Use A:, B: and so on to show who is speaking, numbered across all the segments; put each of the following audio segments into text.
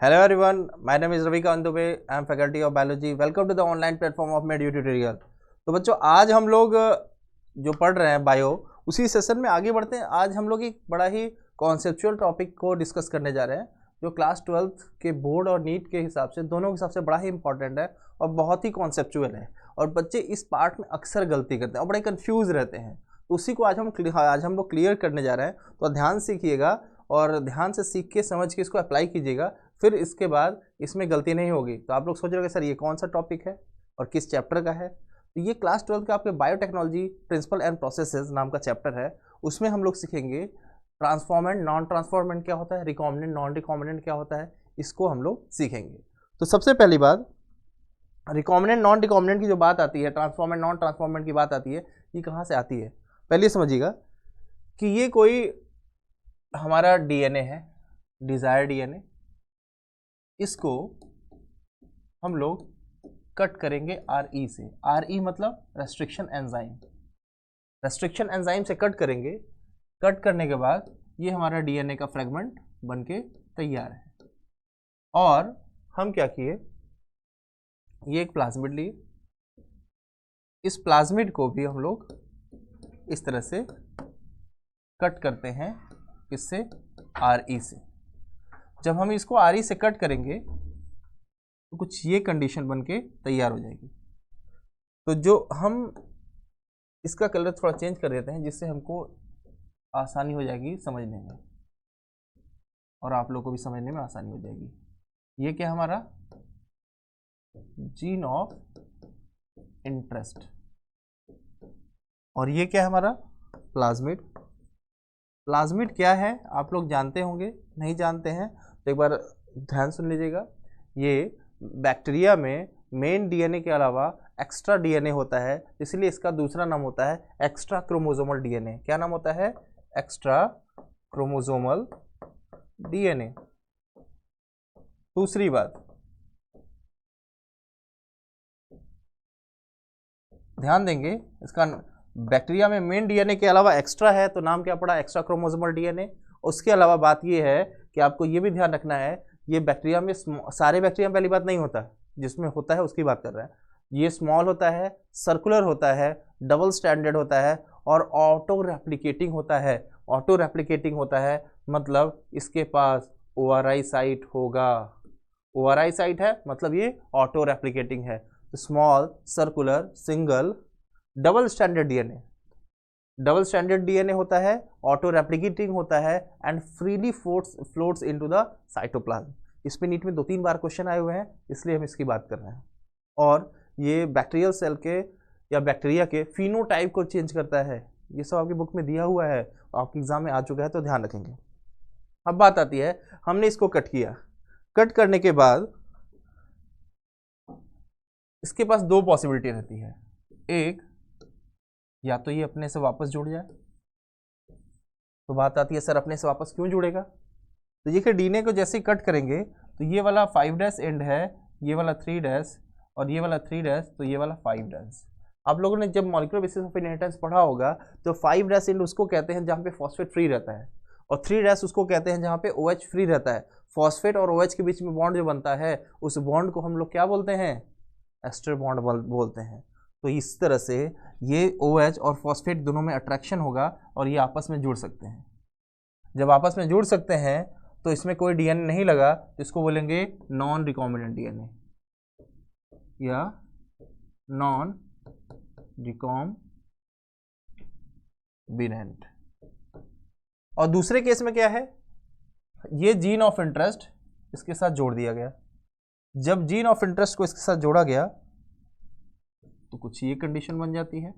A: Hello everyone, my name is Ravikant Dubey. I am faculty of biology. Welcome to the online platform of Medu Tutorial. तो बच्चों आज हम लोग जो पढ़ रहे हैं बायो उसी सेशन में आगे बढ़ते हैं। आज हम लोग एक बड़ा ही कॉन्सेप्चुअल टॉपिक को डिस्कस करने जा रहे हैं जो क्लास 12th के बोर्ड और नीट के हिसाब से दोनों के हिसाब से बड़ा ही इंपॉर्टेंट है और बहुत ही कॉन्सेप्चुअल है। और बच्चे इस पार्ट में अक्सर गलती करते हैं और बड़े कंफ्यूज रहते हैं, तो उसी को आज हम लोग क्लियर करने जा रहे हैं। तो ध्यान सीखिएगा और ध्यान से सीख के समझ के इसको अप्लाई कीजिएगा, फिर इसके बाद इसमें गलती नहीं होगी। तो आप लोग सोच रहे हो सर ये कौन सा टॉपिक है और किस चैप्टर का है। तो ये क्लास 12 का आपके बायोटेक्नोलॉजी प्रिंसिपल एंड प्रोसेसेस नाम का चैप्टर है। उसमें हम लोग सीखेंगे ट्रांसफॉर्मेंट नॉन ट्रांसफॉर्मेंट क्या होता है, रिकॉम्बिनेंट नॉन रिकॉम्बिनेंट क्या होता है, इसको हम लोग सीखेंगे। तो सबसे पहली बात रिकॉम्बिनेंट नॉन रिकॉम्बिनेंट की जो बात आती है, ट्रांसफॉर्मेंट नॉन ट्रांसफॉर्मेंट की बात आती है, ये कहाँ से आती है। पहले समझिएगा कि ये कोई हमारा डीएनए है, डिजायर डीएनए, इसको हम लोग कट करेंगे आरई से। आरई मतलब रेस्ट्रिक्शन एंजाइम। रेस्ट्रिक्शन एंजाइम से कट करेंगे। कट करने के बाद ये हमारा डीएनए का फ्रेगमेंट बनके तैयार है। और हम क्या किए, ये एक प्लाज्मिड लिए, इस प्लाज्मिड को भी हम लोग इस तरह से कट करते हैं, इससे आरई से। जब हम इसको आरई से कट करेंगे तो कुछ ये कंडीशन बनके तैयार हो जाएगी। तो जो हम इसका कलर थोड़ा चेंज कर देते हैं जिससे हमको आसानी हो जाएगी समझने में और आप लोगों को भी समझने में आसानी हो जाएगी। ये क्या हमारा जीन ऑफ इंटरेस्ट और ये क्या हमारा प्लाज्मिड। प्लाज्मिड क्या है आप लोग जानते होंगे, नहीं जानते हैं तो एक बार ध्यान सुन लीजिएगा। ये बैक्टीरिया में मेन डीएनए के अलावा एक्स्ट्रा डीएनए होता है, इसलिए इसका दूसरा नाम होता है एक्स्ट्रा क्रोमोसोमल डीएनए। क्या नाम होता है? Extra chromosomal DNA. दूसरी बात ध्यान देंगे, इसका बैक्टीरिया में मेन डीएनए के अलावा एक्स्ट्रा है तो नाम क्या पड़ा? Extra chromosomal DNA. उसके अलावा बात ये है कि आपको ये भी ध्यान रखना है, ये बैक्टीरिया में सारे बैक्टीरिया में पहली बात नहीं होता, जिसमें होता है उसकी बात कर रहे हैं। ये स्मॉल होता है, सर्कुलर होता है, डबल स्टैंडर्ड होता है और ऑटो रेप्लिकेटिंग होता है। ऑटो रेप्लिकेटिंग होता है मतलब इसके पास ओआरआई साइट होगा। ओआरआई साइट है मतलब ये ऑटो रेप्लिकेटिंग है। Small, circular, single, double standard DNA. Double standard DNA होता है, ऑटो रेप्लिकेटिंग होता है and freely floats into the cytoplasm. इस पे नीट में 2-3 बार क्वेश्चन आए हुए हैं, इसलिए हम इसकी बात कर रहे हैं। और ये बैक्टीरियल सेल के या बैक्टीरिया के फिनोटाइप को चेंज करता है। ये सब आपकी बुक में दिया हुआ है, आपके एग्जाम में आ चुका है तो ध्यान रखेंगे। अब बात आती है, हमने इसको कट किया। कट करने के बाद इसके पास 2 पॉसिबिलिटी रहती है। एक, या तो ये अपने से वापस जुड़ जाए। तो बात आती है सर अपने से वापस क्यों जुड़ेगा? तो ये कि डीएनए को जैसे ही कट करेंगे तो ये वाला 5' एंड है, ये वाला 3' और ये वाला 3' तो ये वाला 5'। आप लोगों ने जब मॉलिक्यूलर बेसिस ऑफ इनहेरिटेंस पढ़ा होगा तो 5' एंड उसको कहते हैं जहाँ पे फॉस्फेट फ्री रहता है और 3' उसको कहते हैं जहाँ पे OH फ्री रहता है। फॉस्फेट और OH के बीच में बॉन्ड जो बनता है उस बॉन्ड को हम लोग क्या बोलते हैं? एस्टर बॉन्ड बोलते हैं। तो इस तरह से ये OH और फॉस्फेट दोनों में अट्रैक्शन होगा और ये आपस में जुड़ सकते हैं। जब आपस में जुड़ सकते हैं तो इसमें कोई डीएनए नहीं लगा तो इसको बोलेंगे नॉन रिकॉम्बिनेंट डीएनए या नॉन रिकॉम्बिनेंट। और दूसरे केस में क्या है, ये जीन ऑफ इंटरेस्ट इसके साथ जोड़ दिया गया। जब जीन ऑफ इंटरेस्ट को इसके साथ जोड़ा गया तो कुछ ये कंडीशन बन जाती है।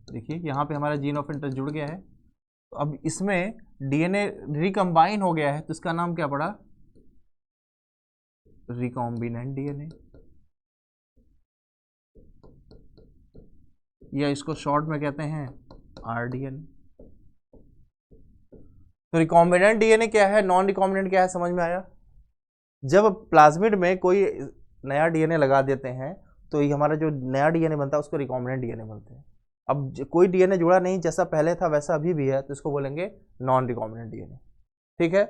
A: देखिए यहाँ पे हमारा जीन ऑफ इंटरेस्ट जुड़ गया है, तो अब इसमें डीएनए रिकम्बाइन हो गया है तो इसका नाम क्या पड़ा? रिकॉम्बिनेंट डीएनए, या इसको शॉर्ट में कहते हैं आरडीएनए। तो रिकॉम्बिनेंट डीएनए क्या है, नॉन रिकॉम्बिनेंट क्या है, समझ में आया? जब प्लाज्मिड में कोई नया डीएनए लगा देते हैं तो ये हमारा जो नया डीएनए बनता है उसको रिकॉम्बिनेंट डीएनए बोलते हैं। अब कोई डीएनए जुड़ा नहीं, जैसा पहले था वैसा अभी भी है, तो इसको बोलेंगे नॉन रिकॉम्बिनेंट डीएनए। ठीक है,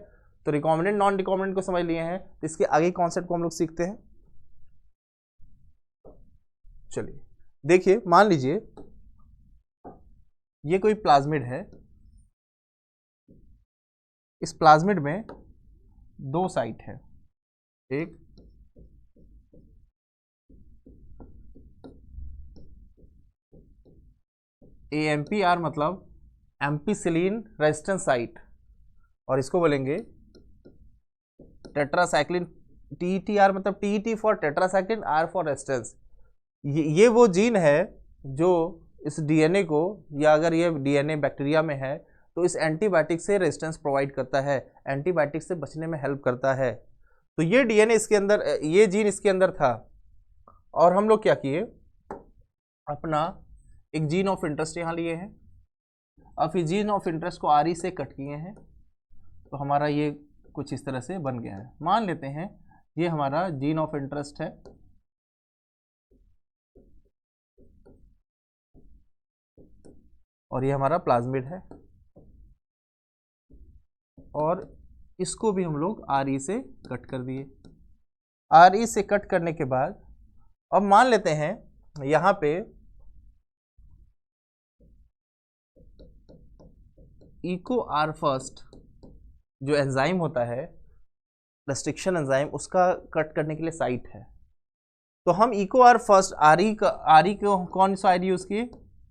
A: तो रिकॉम्बिनेंट नॉन रिकॉम्बिनेंट को समझ लिए हैं, तो इसके आगे कॉन्सेप्ट को हम लोग सीखते हैं। चलिए देखिए, मान लीजिए ये कोई प्लाज्मिड है, इस प्लाज्मिड में दो साइट है, एक AMPR मतलब एम्पिसिलिन रेजिस्टेंस साइट, और इसको बोलेंगे टेट्रासाइक्लिन, TTR मतलब TT for tetracycline, R for resistance. ये वो जीन है जो इस DNA को, या अगर ये DNA बैक्टीरिया में है तो इस एंटीबायोटिक से रेजिस्टेंस प्रोवाइड करता है, एंटीबायोटिक से बचने में हेल्प करता है। तो ये DNA इसके अंदर, ये जीन इसके अंदर था, और हम लोग क्या किए, अपना एक जीन ऑफ इंटरेस्ट यहाँ लिए हैं, अब इस जीन ऑफ इंटरेस्ट को RE से कट किए हैं, तो हमारा ये कुछ इस तरह से बन गया है। मान लेते हैं ये हमारा जीन ऑफ इंटरेस्ट है, और ये हमारा प्लाज्मिड है, और इसको भी हम लोग RE से कट कर दिए। RE से कट करने के बाद अब मान लेते हैं यहाँ पे EcoR फर्स्ट जो एंजाइम होता है, रेस्ट्रिक्शन एंजाइम, उसका कट करने के लिए साइट है। तो हम EcoR फर्स्ट RE को कौन सा ID यूज़ किए,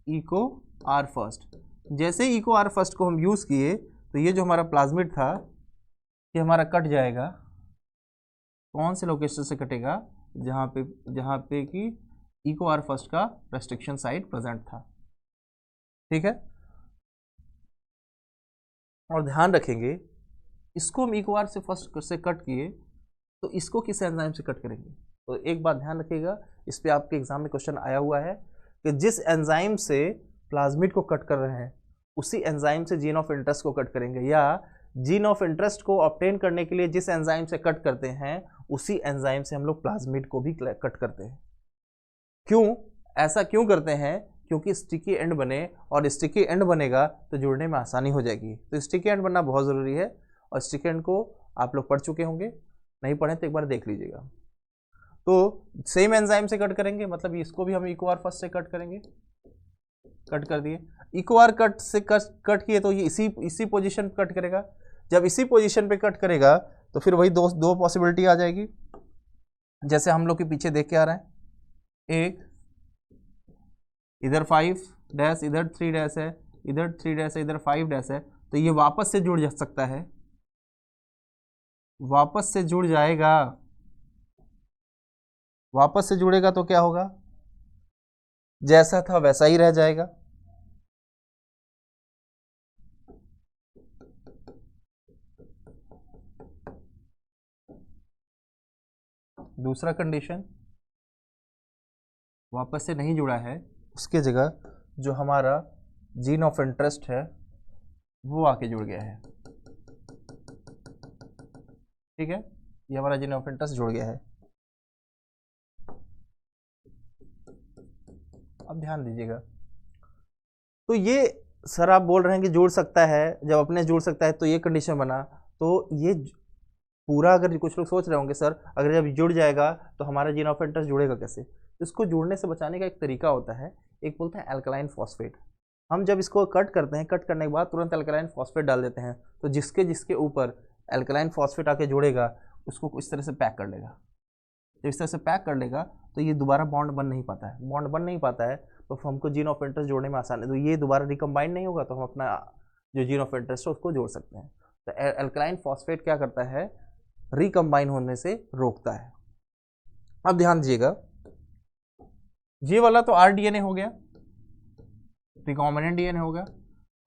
A: EcoR फर्स्ट। जैसे EcoR फर्स्ट को हम यूज़ किए तो ये जो हमारा प्लाज्मिड था ये हमारा कट जाएगा, कौन से लोकेशन से कटेगा, जहाँ पे कि EcoR फर्स्ट का रेस्ट्रिक्शन साइट प्रेजेंट था। ठीक है, और ध्यान रखेंगे इसको हम EcoR से फर्स्ट से कट किए तो इसको किस एंजाइम से कट करेंगे। तो एक बात ध्यान रखिएगा, इस पे आपके एग्जाम में क्वेश्चन आया हुआ है कि जिस एंजाइम से प्लाज्मिड को कट कर रहे हैं उसी एंजाइम से जीन ऑफ इंटरेस्ट को कट करेंगे, या जीन ऑफ इंटरेस्ट को ऑब्टेन करने के लिए जिस एंजाइम से कट करते हैं उसी एंजाइम से हम लोग प्लाज्मिड को भी कट करते हैं। क्यों ऐसा क्यों करते हैं, क्योंकि स्टिकी एंड बने, और स्टिकी एंड बनेगा तो जुड़ने में आसानी हो जाएगी। तो स्टिकी एंड बनना बहुत ज़रूरी है, और स्टिकी एंड को आप लोग पढ़ चुके होंगे, नहीं पढ़े तो एक बार देख लीजिएगा। तो सेम एंजाइम से कट करेंगे, मतलब इसको भी हम EcoR फर्स्ट से कट करेंगे, कट कर दिए। EcoR कट से कट किए तो ये इसी पोजीशन पे कट करेगा, जब इसी पोजीशन पे कट करेगा तो फिर वही दो पॉसिबिलिटी आ जाएगी, जैसे हम लोग के पीछे देख के आ रहे हैं, एक इधर 5 डैश, इधर 3 डैश है, इधर 3 डैश है, इधर 5 डैश है, तो ये वापस से जुड़ जा सकता है, वापस से जुड़ जाएगा। वापस से जुड़ेगा तो क्या होगा, जैसा था वैसा ही रह जाएगा। दूसरा कंडीशन, वापस से नहीं जुड़ा है, उसके जगह जो हमारा जीन ऑफ इंटरेस्ट है वो आके जुड़ गया है। ठीक है, ये हमारा जीन ऑफ इंटरेस्ट जुड़ गया है। अब ध्यान दीजिएगा, तो ये सर आप बोल रहे हैं कि जुड़ सकता है, जब अपने जुड़ सकता है तो ये कंडीशन बना, तो ये पूरा, अगर कुछ लोग सोच रहे होंगे सर अगर जब जुड़ जाएगा तो हमारा जीन ऑफ इंटरेस्ट जुड़ेगा कैसे, तो इसको जुड़ने से बचाने का एक तरीका होता है, एक बोलते हैं एल्कलाइन फॉस्फेट। हम जब इसको कट करते हैं, कट करने के बाद तुरंत एल्कलाइन फॉस्फेट डाल देते हैं, तो जिसके ऊपर एल्कलाइन फॉस्फेट आके जुड़ेगा उसको इस तरह से पैक कर लेगा। जब इस तरह से पैक कर लेगा तो ये दोबारा बॉन्ड बन नहीं पाता है, बॉन्ड बन नहीं पाता है तो हमको जीन ऑफ इंटरेस्ट जोड़ने में आसान है, तो ये दोबारा रिकम्बाइंड नहीं होगा, तो हम अपना जो जीन ऑफ इंटरेस्ट है उसको जोड़ सकते हैं। तो एल्कलाइन फॉस्फेट क्या करता है, रिकम्बाइन होने से रोकता है। अब ध्यान दीजिएगा, ये वाला तो RDNA हो गया, रिकॉम्बिनेंट DNA हो गया,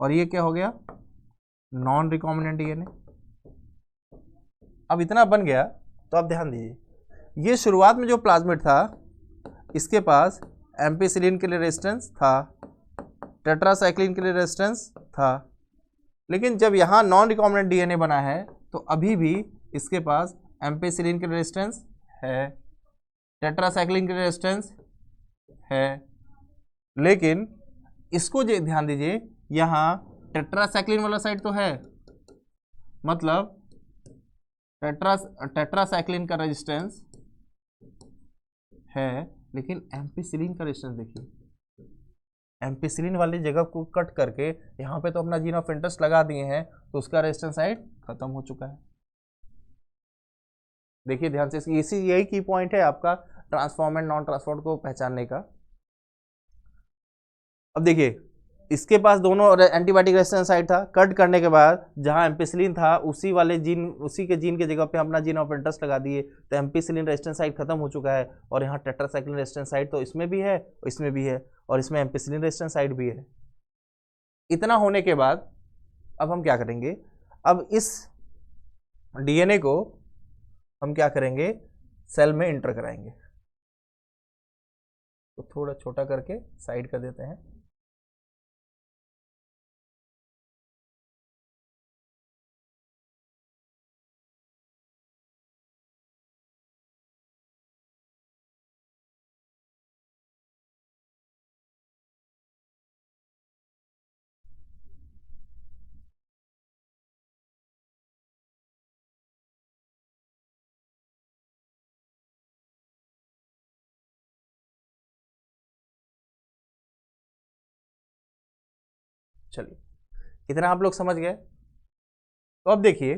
A: और ये क्या हो गया, नॉन रिकॉम्बिनेंट DNA। अब इतना बन गया, तो अब ध्यान दीजिए, ये शुरुआत में जो प्लाज्मिड था इसके पास एम्पिसिलिन के लिए रेजिस्टेंस था, टेट्रासाइक्लिन के लिए रेजिस्टेंस था, लेकिन जब यहाँ नॉन रिकॉम्बिनेंट DNA बना है तो अभी भी इसके पास एम्पिसिलिन के लिए रेजिस्टेंस है, टेट्रासाइक्लिन के लिए रेजिस्टेंस है, लेकिन इसको जो ध्यान दीजिए यहाँ टेट्रासाइक्लिन वाला साइड तो है, मतलब टेट्रासाइक्लिन का रेजिस्टेंस है, लेकिन एम्पिसिलिन का रेजिस्टेंस देखिए, एम्पिसिलिन वाली जगह को कट करके यहाँ पे तो अपना जीन ऑफ इंटरेस्ट लगा दिए हैं, तो उसका रेजिस्टेंस साइड खत्म हो चुका है। देखिए ध्यान से, इसी यही की पॉइंट है आपका ट्रांसफॉर्म एंड नॉन ट्रांसफॉर्म को पहचानने का। अब देखिए इसके पास दोनों एंटीबायोटिक रेजिस्टेंस साइट था, कट करने के बाद जहां एम्पिसिलिन था उसी वाले जीन, उसी के जीन के जगह पे अपना जीन ऑफ इंटरेस्ट लगा दिए, तो एम्पिसिलिन रेजिस्टेंस साइट खत्म हो चुका है। और यहाँ टेट्रासाइक्लिन रेजिस्टेंस साइट तो इसमें भी है, इसमें भी है, और इसमें एम्पिसिलिन रेजिस्टेंस साइट भी है। इतना होने के बाद अब हम क्या करेंगे, अब इस डीएनए को हम क्या करेंगे, सेल में इंटर कराएंगे। तो थोड़ा छोटा करके साइड कर देते हैं। चलिए इतना आप लोग समझ गए। तो अब देखिए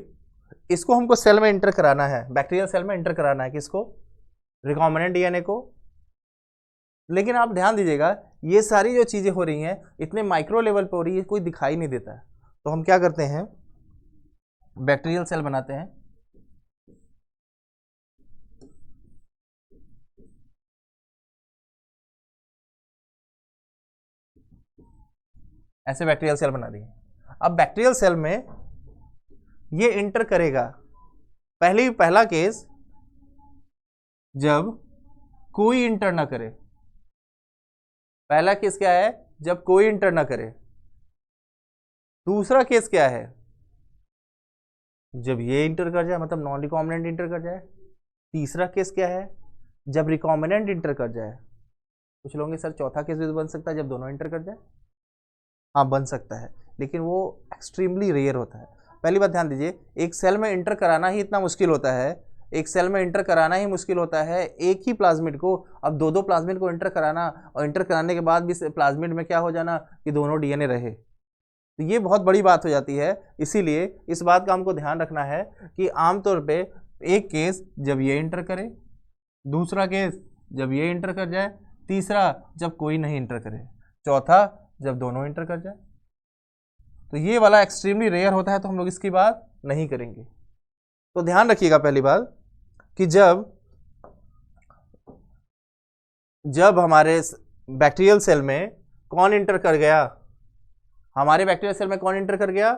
A: इसको हमको सेल में इंटर कराना है, बैक्टीरियल सेल में इंटर कराना है, किसको, रिकॉम्बिनेंट डीएनए को। लेकिन आप ध्यान दीजिएगा ये सारी जो चीजें हो रही हैं इतने माइक्रो लेवल पे हो रही है, कोई दिखाई नहीं देता है। तो हम क्या करते हैं, बैक्टीरियल सेल बनाते हैं। ऐसे बैक्टीरियल सेल बना दिए। अब बैक्टीरियल सेल में ये इंटर करेगा, पहला केस जब कोई इंटर ना करे। पहला केस क्या है, जब कोई इंटर ना करे। दूसरा केस क्या है, जब ये इंटर कर जाए, मतलब नॉन रिकॉम्बिनेंट इंटर कर जाए। तीसरा केस क्या है, जब रिकॉम्बिनेंट इंटर कर जाए। कुछ लोग सर चौथा केस भी बन सकता है जब दोनों इंटर कर जाए। हाँ बन सकता है, लेकिन वो एक्सट्रीमली रेयर होता है। पहली बात ध्यान दीजिए, एक सेल में इंटर कराना ही इतना मुश्किल होता है, एक सेल में इंटर कराना ही मुश्किल होता है एक ही प्लाज्मिड को। अब दो प्लाज्मिड को इंटर कराना, और इंटर कराने के बाद भी प्लाज्मिड में क्या हो जाना कि दोनों डीएनए रहे, तो ये बहुत बड़ी बात हो जाती है। इसीलिए इस बात का हमको ध्यान रखना है कि आमतौर पे एक केस जब ये इंटर करे, दूसरा केस जब ये इंटर कर जाए, तीसरा जब कोई नहीं इंटर करे, चौथा जब दोनों इंटर कर जाए। तो ये वाला एक्सट्रीमली रेयर होता है, तो हम लोग इसकी बात नहीं करेंगे। तो ध्यान रखिएगा पहली बात कि जब हमारे बैक्टीरियल सेल में कौन इंटर कर गया, हमारे बैक्टीरियल सेल में कौन इंटर कर गया,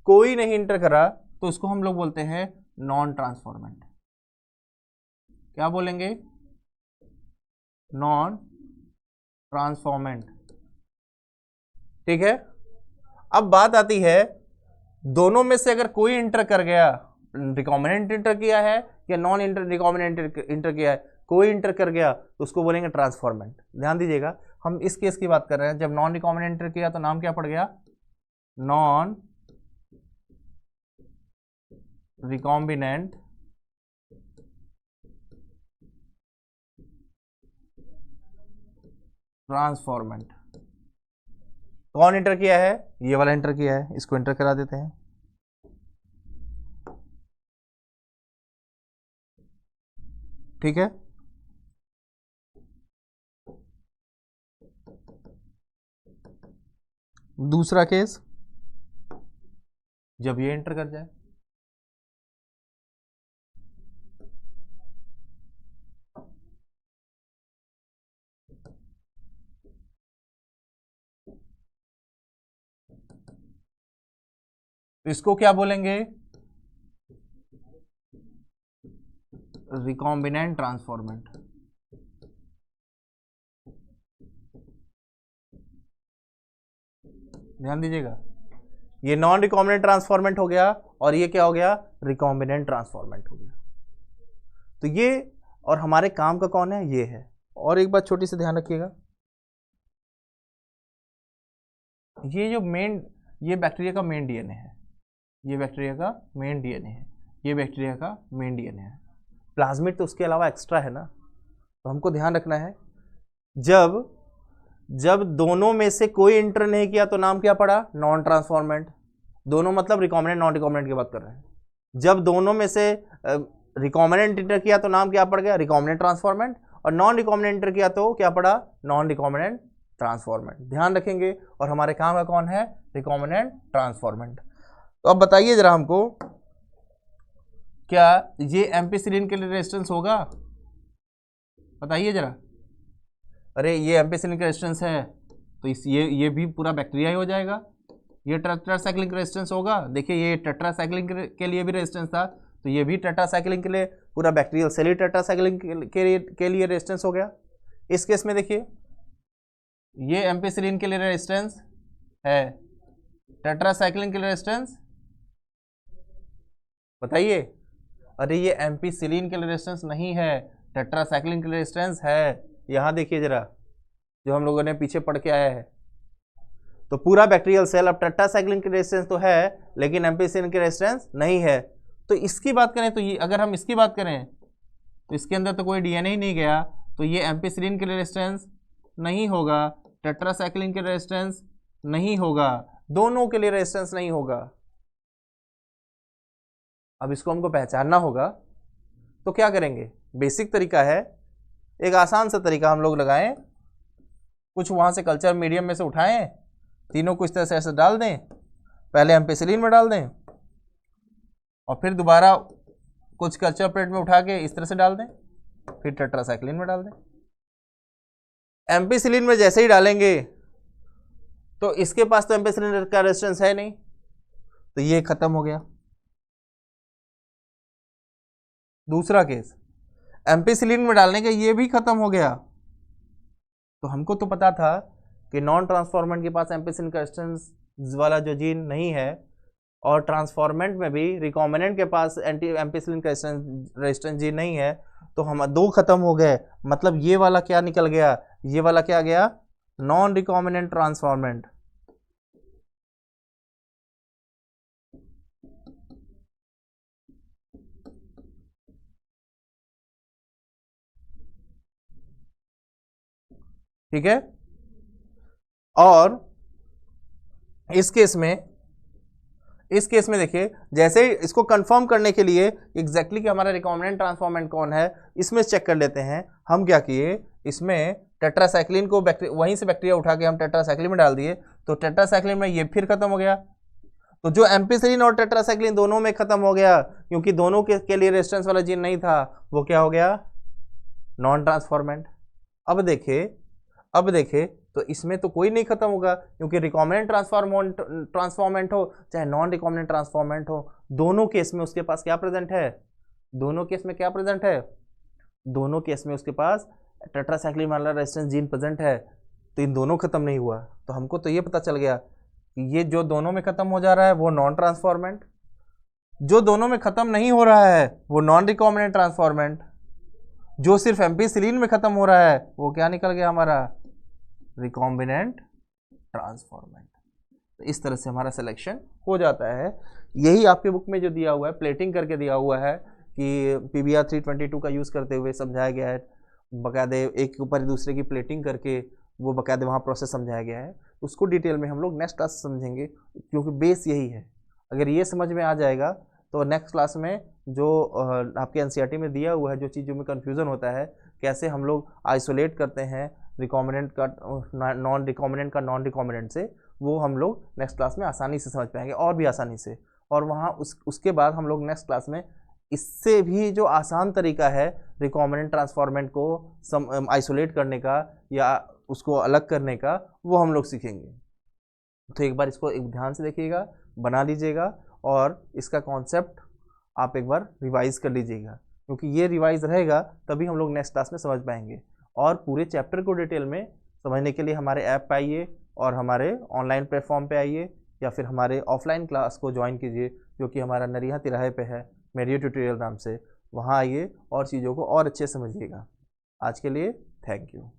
A: कोई नहीं इंटर करा, तो उसको हम लोग बोलते हैं नॉन ट्रांसफॉर्मेंट। क्या बोलेंगे, नॉन ट्रांसफॉर्मेंट। ठीक है। अब बात आती है दोनों में से अगर कोई इंटर कर गया, रिकॉम्बिनेंट इंटर किया है या नॉन रिकॉम्बिनेंट इंटर किया है, कोई इंटर कर गया तो उसको बोलेंगे ट्रांसफॉर्मेंट। ध्यान दीजिएगा हम इस केस की बात कर रहे हैं, जब नॉन रिकॉम्बिनेंट इंटर किया तो नाम क्या पड़ गया, नॉन रिकॉम्बिनेंट ट्रांसफॉर्मेंट। कौन इंटर किया है, ये वाला इंटर किया है, इसको इंटर करा देते हैं। ठीक है। दूसरा केस जब ये इंटर कर जाए, तो इसको क्या बोलेंगे, रिकॉम्बिनेंट ट्रांसफॉर्मेंट। ध्यान दीजिएगा ये नॉन रिकॉम्बिनेंट ट्रांसफॉर्मेंट हो गया, और ये क्या हो गया, रिकॉम्बिनेंट ट्रांसफॉर्मेंट हो गया। तो ये और हमारे काम का कौन है, ये है। और एक बात छोटी सी ध्यान रखिएगा, ये जो मेन, ये बैक्टीरिया का मेन डीएनए है, ये बैक्टीरिया का मेन डीएनए है, ये बैक्टीरिया का मेन डीएनए है। प्लाज्मिड तो उसके अलावा एक्स्ट्रा है ना, तो हमको ध्यान रखना है जब दोनों में से कोई इंटर नहीं किया तो नाम क्या पड़ा, नॉन ट्रांसफॉर्मेंट। दोनों मतलब रिकॉम्बिनेंट नॉन रिकॉम्बिनेंट की बात कर रहे हैं। जब दोनों में से रिकॉम्बिनेंट इंटर किया तो नाम क्या पड़ गया, रिकॉम्बिनेंट ट्रांसफॉर्मेंट, और नॉन रिकॉम्बिनेंट इंटर किया तो क्या पड़ा, नॉन रिकॉम्बिनेंट ट्रांसफॉर्मेंट। ध्यान रखेंगे, और हमारे काम का कौन है, रिकॉम्बिनेंट ट्रांसफॉर्मेंट। तो अब बताइए जरा हमको, क्या ये एम्पिसिलिन के लिए रेजिस्टेंस होगा, बताइए जरा। अरे ये एम्पिसिलिन का रेजिस्टेंस है तो ये भी पूरा बैक्टीरिया ही हो जाएगा। ये टेट्रासाइक्लिन रेजिस्टेंस होगा, देखिए ये टेट्रासाइक्लिन के लिए भी रेजिस्टेंस था, तो ये भी टेट्रासाइक्लिन के लिए, पूरा बैक्टीरियल सेल ही टेट्रासाइक्लिन के लिए रेजिस्टेंस हो गया। इस केस में देखिए ये एम्पिसिलिन के लिए रेजिस्टेंस है, टेट्रासाइक्लिन के लिए रेजिस्टेंस बताइए। अरे ये एम्पिसिलिन के लिए रेजिस्टेंस नहीं है, टेट्रासाइक्लिन के लिए रेजिस्टेंस है। यहाँ देखिए जरा, जो हम लोगों ने पीछे पढ़ के आया है, तो पूरा बैक्टीरियल सेल अब टेट्रासाइक्लिन के रेजिस्टेंस तो है लेकिन एम्पिसिलिन के रेजिस्टेंस नहीं है। तो इसकी बात करें तो ये, अगर हम इसकी बात करें तो इसके अंदर तो कोई डीएनए ही नहीं गया, तो ये एम्पिसिलिन के लिए रेजिस्टेंस नहीं होगा, टेट्रासाइक्लिन के रेजिस्टेंस नहीं होगा, दोनों के लिए रेजिस्टेंस नहीं होगा। अब इसको हमको पहचानना होगा, तो क्या करेंगे, बेसिक तरीका है, एक आसान सा तरीका हम लोग लगाएं, कुछ वहां से कल्चर मीडियम में से उठाएं, तीनों को इस तरह से ऐसे डाल दें, पहले एम्पिसिलिन में डाल दें और फिर दोबारा कुछ कल्चर प्लेट में उठा के इस तरह से डाल दें, फिर टेट्रासाइक्लिन में डाल दें। एम्पिसिलिन में जैसे ही डालेंगे तो इसके पास तो एम्पिसिलिन का रेजिस्टेंस है नहीं, तो ये खत्म हो गया। दूसरा केस, एम्पिसिलिन में डालने के ये भी खत्म हो गया। तो हमको तो पता था कि नॉन ट्रांसफॉर्मेंट के पास एम्पिसिलिन का रेजिस्टेंस वाला जो जीन नहीं है, और ट्रांसफॉर्मेंट में भी रिकॉम्बिनेंट के पास एम्पिसिलिन का रेजिस्टेंस जीन नहीं है, तो हम दो खत्म हो गए। मतलब ये वाला क्या निकल गया, ये वाला क्या गया, नॉन रिकॉम्बिनेंट ट्रांसफॉर्मेंट। ठीक है, और इस केस में देखिए, जैसे इसको कंफर्म करने के लिए एग्जैक्टली कि हमारा रिकॉम्बिनेंट ट्रांसफॉर्मेंट कौन है, इसमें चेक कर लेते हैं। हम क्या किए, इसमें टेट्रासाइक्लिन को वहीं से बैक्टीरिया उठा के हम टेट्रासाइक्लिन में डाल दिए, तो टेट्रासाइक्लिन में ये फिर खत्म हो गया। तो जो एम्पिसिलिन और टेट्रासाइक्लिन दोनों में खत्म हो गया, क्योंकि दोनों के लिए रेजिस्टेंस वाला जीन नहीं था, वो क्या हो गया, नॉन ट्रांसफॉर्मेंट। अब देखे तो इसमें तो कोई नहीं खत्म होगा, क्योंकि रिकॉम्बिनेंट ट्रांसफॉर्मेंट हो चाहे नॉन रिकॉम्बिनेंट ट्रांसफॉर्मेंट हो, दोनों केस में उसके पास क्या प्रेजेंट है, दोनों केस में क्या प्रेजेंट है, दोनों केस में उसके पास टेट्रासाइक्लिन वाला रेजिस्टेंस जीन प्रेजेंट है। तो इन दोनों खत्म नहीं हुआ, तो हमको तो ये पता चल गया कि ये जो दोनों में खत्म हो जा रहा है वो नॉन ट्रांसफॉर्मेंट, जो दोनों में खत्म नहीं हो रहा है वो नॉन रिकॉम्बिनेंट ट्रांसफॉर्मेंट, जो सिर्फ एम्पिसिलिन में खत्म हो रहा है वो क्या निकल गया हमारा, रिकॉम्बिनेंट ट्रांसफॉर्मेंट। तो इस तरह से हमारा सिलेक्शन हो जाता है। यही आपके बुक में जो दिया हुआ है, प्लेटिंग करके दिया हुआ है कि PBr 322 का यूज़ करते हुए समझाया गया है, बाकायदे एक के ऊपर दूसरे की प्लेटिंग करके वो बाकायदे वहाँ प्रोसेस समझाया गया है। उसको डिटेल में हम लोग नेक्स्ट क्लास समझेंगे, क्योंकि बेस यही है। अगर ये समझ में आ जाएगा तो नेक्स्ट क्लास में जो आपके NCERT में दिया हुआ है, जो चीज़ों में कन्फ्यूज़न होता है, कैसे हम लोग आइसोलेट करते हैं रिकॉम्बिनेंट का नॉन रिकॉम्बिनेंट से, वो हम लोग नेक्स्ट क्लास में आसानी से समझ पाएंगे, और भी आसानी से। और वहाँ उसके बाद हम लोग नेक्स्ट क्लास में इससे भी जो आसान तरीका है रिकॉम्बिनेंट ट्रांसफॉर्मेंट को आइसोलेट करने का या उसको अलग करने का, वो हम लोग सीखेंगे। तो एक बार इसको एक ध्यान से देखिएगा, बना लीजिएगा, और इसका कॉन्सेप्ट आप एक बार रिवाइज कर लीजिएगा, क्योंकि ये रिवाइज रहेगा तभी हम लोग नेक्स्ट क्लास में समझ पाएंगे। और पूरे चैप्टर को डिटेल में समझने के लिए हमारे ऐप पे आइए, और हमारे ऑनलाइन प्लेटफॉर्म पे आइए, या फिर हमारे ऑफलाइन क्लास को ज्वाइन कीजिए, जो कि हमारा नरिया तिराहे पे है, मेडियो ट्यूटोरियल नाम से। वहाँ आइए और चीज़ों को और अच्छे समझिएगा। आज के लिए थैंक यू।